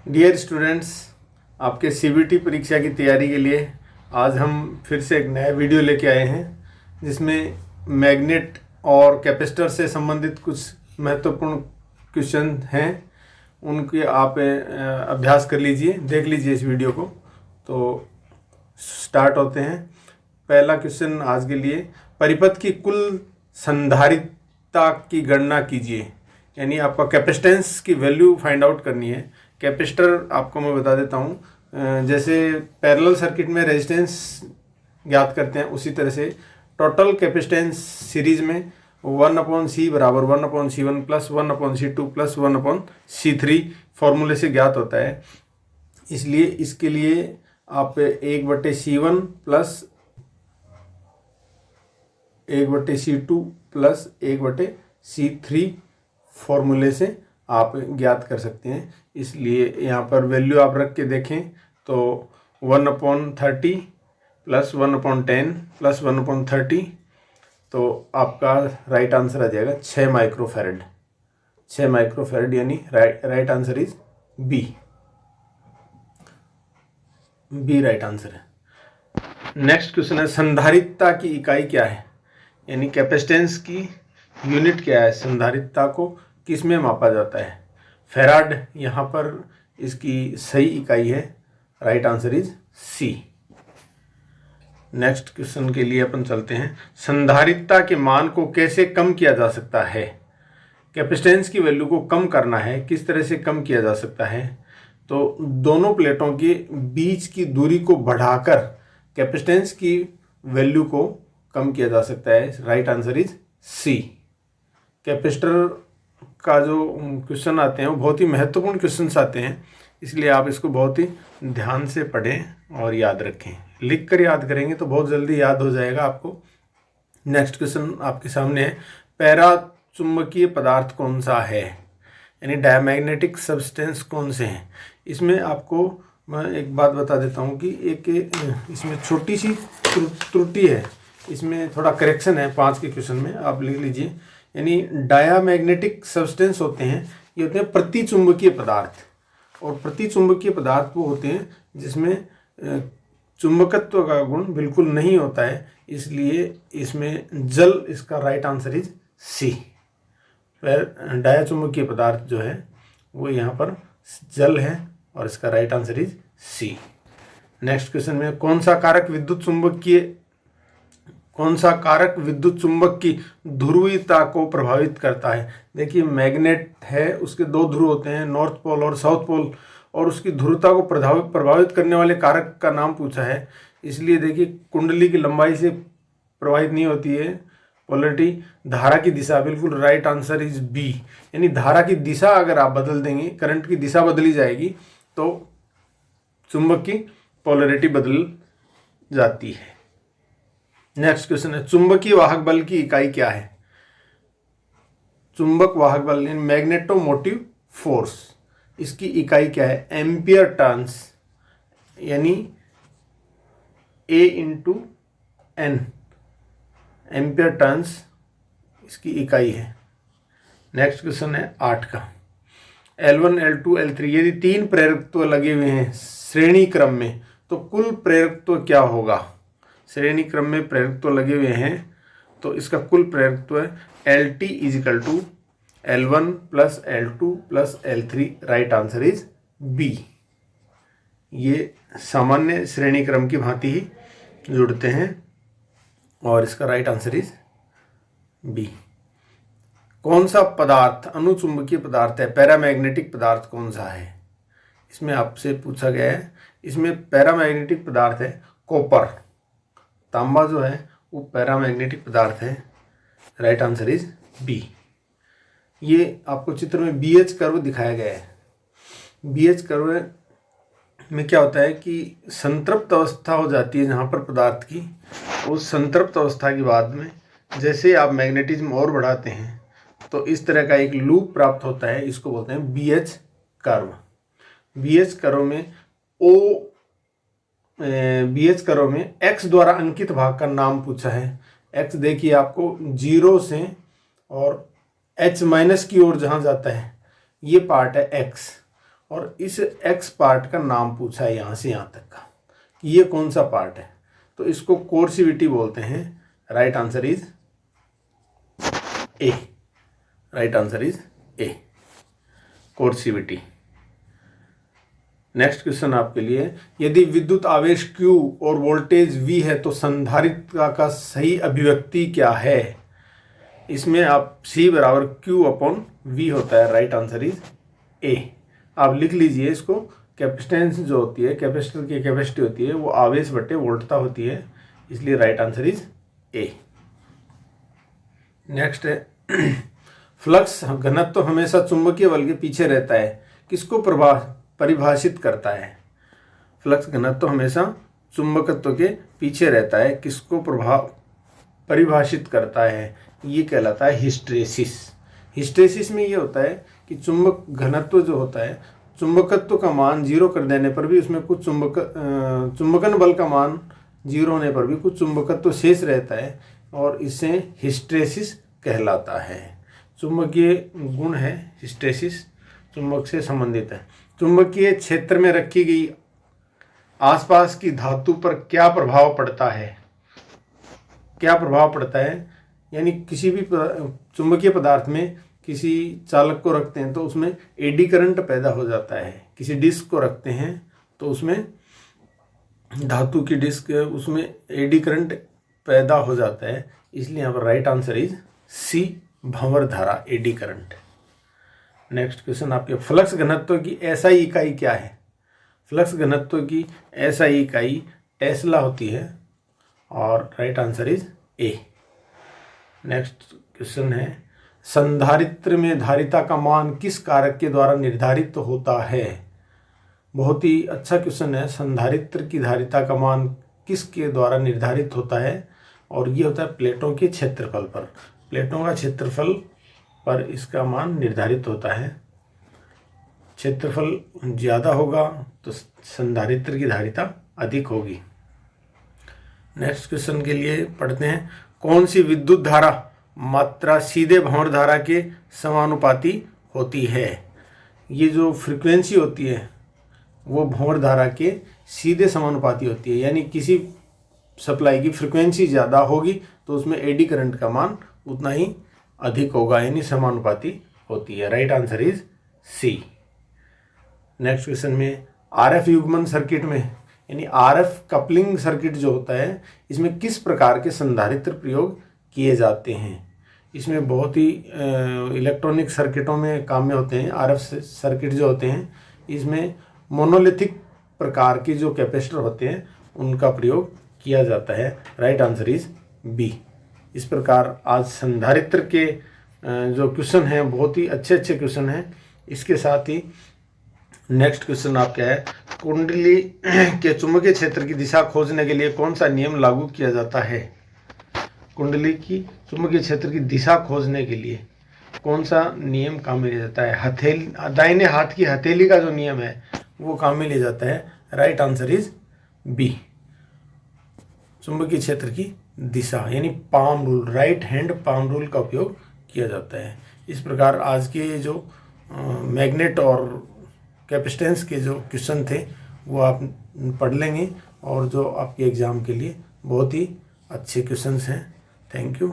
Dear students, आपके CBT परीक्षा की तैयारी के लिए आज हम फिर से एक नया वीडियो लेके आए हैं जिसमें मैग्नेट और कैपेसिटर से संबंधित कुछ महत्वपूर्ण क्वेश्चन हैं। उनके आप अभ्यास कर लीजिए, देख लीजिए इस वीडियो को। तो स्टार्ट होते हैं। पहला क्वेश्चन आज के लिए, परिपथ की कुल संधारित्रता की गणना कीजिए। यानी आपका कैपेसिटेंस की वैल्यू फाइंड आउट करनी है। कैपेसिटर आपको मैं बता देता हूँ, जैसे पैरेलल सर्किट में रेजिस्टेंस ज्ञात करते हैं उसी तरह से टोटल कैपेसिटेंस सीरीज में 1/C बराबर 1/C1 plus 1/C2 plus 1/C3 फॉर्मूले से ज्ञात होता है। इसलिए इसके लिए आप 1/C1 plus 1/C2 plus 1/C3 फॉर्मूले से आप ज्ञात कर सकते हैं। इसलिए यहाँ पर वैल्यू आप रख के देखें तो 1/30 प्लस 1/10 प्लस 1/30, तो आपका राइट आंसर आ जाएगा 6 माइक्रोफैरड। 6 माइक्रोफैरड यानी right answer is B right answer है। नेक्स्ट क्वेश्चन है, संधारित्रता की इकाई क्या है? यानी कैपेसिटेंस की यूनिट क्या है? संधारित्रता को किस में मापा जाता है? फैराड यहाँ पर इसकी सही इकाई है। Right answer is C. Next question के लिए अपन चलते हैं। संधारित्रता के मान को कैसे कम किया जा सकता है? कैपेसिटेंस की वैल्यू को कम करना है, किस तरह से कम किया जा सकता है? तो दोनों प्लेटों के बीच की दूरी को बढ़ाकर कैपेसिटेंस की वैल्यू को कम किया जा सकता है। Right answer is C. Capacitor का जो क्वेश्चन आते हैं वो बहुत ही महत्वपूर्ण क्वेश्चंस आते हैं, इसलिए आप इसको बहुत ही ध्यान से पढ़ें और याद रखें। लिख कर याद करेंगे तो बहुत जल्दी याद हो जाएगा आपको। नेक्स्ट क्वेश्चन आपके सामने है, पैरा चुंबकीय पदार्थ कौन सा है? यानी डायमैग्नेटिक सब्सटेंस कौन से हैं? इसमें आपको मैं एक बात बता देता हूँ कि एक इसमें छोटी सी त्रुटि है, इसमें थोड़ा करेक्शन है 5 के क्वेश्चन में, आप लिख लीजिए। यानी डायामैग्नेटिक सब्सटेंस होते हैं, ये होते हैं प्रतिचुंबकीय पदार्थ। और प्रतिचुंबकीय पदार्थ वो होते हैं जिसमें चुंबकत्व का गुण बिल्कुल नहीं होता है, इसलिए इसमें जल इसका राइट आंसर इज सी। डायाचुंबकीय पदार्थ जो है वो यहाँ पर जल है और इसका right answer is C. Next question में, कौन सा कारक विद्युत चुंबक की ध्रुवीयता को प्रभावित करता है? देखिए मैग्नेट है, उसके 2 ध्रुव होते हैं, नॉर्थ पोल और साउथ पोल, और उसकी ध्रुवता को प्रभावित करने वाले कारक का नाम पूछा है। इसलिए देखिए कुंडली की लंबाई से प्रभावित नहीं होती है पोलरिटी, धारा की दिशा। बिल्कुल राइट आंसर इज बी। यानी धारा की दिशा अगर आप बदल देंगे, करंट की दिशा बदली जाएगी तो चुंबक की पोलरिटी बदल जाती है। नेक्स्ट क्वेश्चन है, चुंबकीय वाहक बल की इकाई क्या है? चुंबक वाहक बल मैग्नेटोमोटिव फोर्स, इसकी इकाई क्या है? एम्पियर टर्न्स, यानी A × N, एम्पियर टर्न्स इसकी इकाई है। नेक्स्ट क्वेश्चन है 8 का, L1 L2 L3 यदि 3 प्रेरकत्व लगे हुए हैं श्रेणी क्रम में तो कुल प्रेरकत्व क्या होगा? श्रेणी क्रम में प्रेरकत्व लगे हुए हैं तो इसका कुल प्रेरकत्व है LT = L1 + L2 + L3। Right answer is B. ये सामान्य श्रेणी क्रम की भांति ही जुड़ते हैं और इसका राइट आंसर इज बी। कौन सा पदार्थ अनुचुंबकीय पदार्थ है? पैरामैग्नेटिक पदार्थ कौन सा है? इसमें आपसे पूछा गया है। इसमें पैरामैग्नेटिक पदार्थ है कॉपर। तांबा जो है वो पैरामैग्नेटिक पदार्थ है। Right answer is B. ये आपको चित्र में BH कर्व दिखाया गया है। BH कर्व में क्या होता है कि संतृप्त अवस्था हो जाती है जहाँ पर पदार्थ की, उस संतृप्त अवस्था के बाद में जैसे आप मैग्नेटिज्म और बढ़ाते हैं तो इस तरह का एक लूप प्राप्त होता है, इसको बोलते हैं BH कर्व। BH कर्व में x द्वारा अंकित भाग का नाम पूछा है। x देखिए आपको 0 से और h- की ओर जहाँ जाता है ये पार्ट है x, और इस एक्स पार्ट का नाम पूछा है यहाँ से यहाँ तक का, कि ये कौन सा पार्ट है, तो इसको कोर्सिविटी बोलते हैं। Right answer is a. Right answer is a, कोर्सिविटी। Next question आपके लिए, यदि विद्युत आवेश Q और वोल्टेज V है तो संधारित्र का सही अभिव्यक्ति क्या है? इसमें आप C बराबर Q/V होता है। Right answer is a. आप लिख लीजिए इसको। कैपेसिटेंस जो होती है, कैपेसिटर की कैपेसिटी होती है, वो आवेश बटे वोल्टता होती है, इसलिए right answer is a. Next है फ्लक्स घनत्व तो हमेशा चुंबकीय बल के पीछे रहता है, किसको परिभाषित करता है? फ्लक्स घनत्व तो हमेशा चुंबकत्व के पीछे रहता है, किसको परिभाषित करता है? ये कहलाता है हिस्टेरेसिस। हिस्टेरेसिस में ये होता है कि चुंबक घनत्व जो होता है, चुंबकत्व का मान 0 कर देने पर भी उसमें कुछ चुंबकन बल का मान 0 होने पर भी कुछ चुंबकत्व शेष रहता है, और इसे हिस्टेरेसिस कहलाता है। चुंबकीय गुण है हिस्टेरेसिस, चुंबक से संबंधित है। चुंबकीय क्षेत्र में रखी गई आसपास की धातु पर क्या प्रभाव पड़ता है? क्या प्रभाव पड़ता है? यानी किसी भी चुंबकीय पदार्थ में किसी चालक को रखते हैं तो उसमें एडी करंट पैदा हो जाता है। किसी डिस्क को रखते हैं तो उसमें धातु की डिस्क, उसमें एडी करंट पैदा हो जाता है, इसलिए यहाँ पर राइट आंसर इज सी, भंवर धारा, एडी करंट। नेक्स्ट क्वेश्चन आपके, फ्लक्स घनत्व की एसआई इकाई क्या है? फ्लक्स घनत्व की एसआई इकाई टेस्ला होती है, और right answer is a. Next question है, संधारित्र में धारिता का मान किस कारक के द्वारा निर्धारित होता है? बहुत ही अच्छा क्वेश्चन है। संधारित्र की धारिता का मान किसके द्वारा निर्धारित होता है? और ये होता है प्लेटों के क्षेत्रफल पर। प्लेटों का क्षेत्रफल पर इसका मान निर्धारित होता है। क्षेत्रफल ज़्यादा होगा तो संधारित्र की धारिता अधिक होगी। नेक्स्ट क्वेश्चन के लिए पढ़ते हैं, कौन सी विद्युत धारा मात्रा सीधे भंवर धारा के समानुपाती होती है? ये जो फ्रीक्वेंसी होती है वो भंवर धारा के सीधे समानुपाती होती है, यानी किसी सप्लाई की फ्रीक्वेंसी ज़्यादा होगी तो उसमें एडी करंट का मान उतना ही अधिक होगा, यानी समानुपाती होती है। Right answer is C. Next question में, आरएफ युग्मन सर्किट में यानी आरएफ कपलिंग सर्किट जो होता है, इसमें किस प्रकार के संधारित्र प्रयोग किए जाते हैं? इसमें बहुत ही इलेक्ट्रॉनिक सर्किटों में काम में होते हैं। आरएफ सर्किट जो होते हैं, इसमें मोनोलिथिक प्रकार के जो कैपेसिटर होते हैं उनका प्रयोग किया जाता है। Right answer is B. इस प्रकार आज संधारित्र के जो क्वेश्चन हैं बहुत ही अच्छे क्वेश्चन हैं। इसके साथ ही नेक्स्ट क्वेश्चन आपका है, कुंडली के चुंबकीय क्षेत्र की दिशा खोजने के लिए कौन सा नियम लागू किया जाता है? कुंडली की चुंबकीय क्षेत्र की दिशा खोजने के लिए कौन सा नियम काम में लिया जाता है? हथेली, दाहिने हाथ की हथेली का जो नियम है वो काम में लिया जाता है। राइट आंसर इज बी, चुंबकीय क्षेत्र की दिशा यानी palm rule, right hand palm rule का उपयोग किया जाता है। इस प्रकार आज के जो मैग्नेट और कैपेसिटेंस के जो क्वेश्चन थे वो आप पढ़ लेंगे, और जो आपके एग्ज़ाम के लिए बहुत ही अच्छे क्वेश्चंस हैं। Thank you.